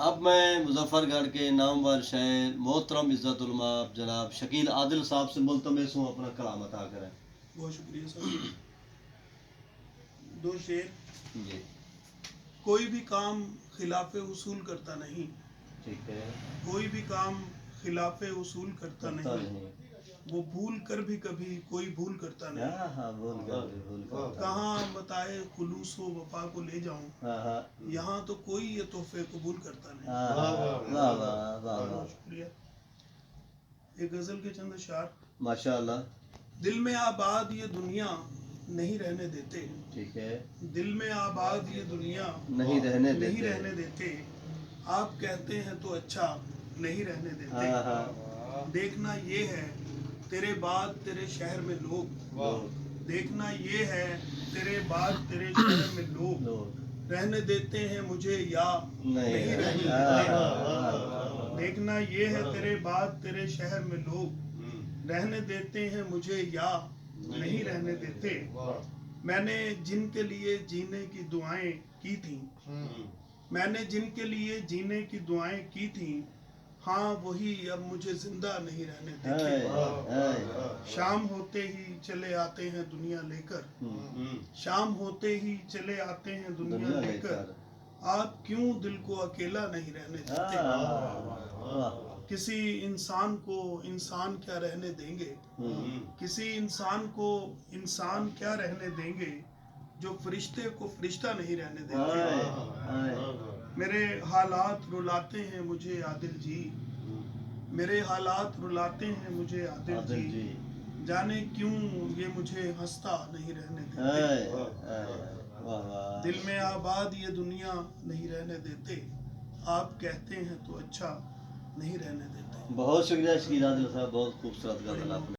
اب میں مظفر گڑھ کے نامور شاعر محترم عزت الما جناب شکیل عادل صاحب سے ملتمس ہوں اپنا کلام عطا کریں. بہت شکریہ صاحب. دو شعر. جی کوئی بھی کام خلاف اصول کرتا نہیں. ٹھیک ہے. کوئی بھی کام خلاف اصول کرتا نہیں. وہ بھول کر بھی کبھی کوئی بھول کرتا نہیں. ہاں بھول کر کہاں متاع خلوص و وفا کو لے جاؤں. یہاں تو کوئی یہ تحفے قبول کرتا نہیں. بہت شکریہ. ایک غزل کے چند اشعار. ماشاء اللہ. دل میں آباد یہ دنیا نہیں رہنے دیتے. ٹھیک ہے. دل میں آباد یہ دنیا نہیں رہنے دیتے. آپ کہتے ہیں تو اچھا نہیں رہنے دیتے. دیکھنا یہ ہے تیرے بعد تیرے شہر میں لوگ. دیکھنا یہ ہے تیرے بعد تیرے شہر میں لوگ رہنے دیتے ہیں مجھے یا نہیں رہنے دیتے. دیکھنا یہ ہے تیرے بعد تیرے شہر میں لوگ رہنے دیتے ہیں مجھے یا نہیں رہنے دیتے. میں نے جن کے لیے جینے کی دعائیں کی تھیں. میں نے جن کے لیے جینے کی دعائیں کی تھیں. ہاں وہی اب مجھے زندہ نہیں رہنے دیتے. شام ہوتے ہی چلے آتے ہیں دنیا لے کر. شام ہوتے ہی چلے آتے ہیں دنیا لے کر. آپ کیوں دل کو اکیلا نہیں رہنے دیتے. کسی انسان کو انسان کیا رہنے دیں گے. کسی انسان کو انسان کیا رہنے دیں گے جو فرشتے کو فرشتہ نہیں رہنے دیتے. میرے حالات رلاتے ہیں مجھے عادل جی. میرے حالات رلاتے ہیں مجھے عادل جی. جانے کیوں یہ مجھے ہنستا نہیں رہنے دیتے. دل میں آباد یہ دنیا نہیں رہنے دیتے. آپ کہتے ہیں تو اچھا نہیں رہنے دیتے. بہت شکریہ شکیل عادل صاحب. بہت خوبصورت غزل آپ نے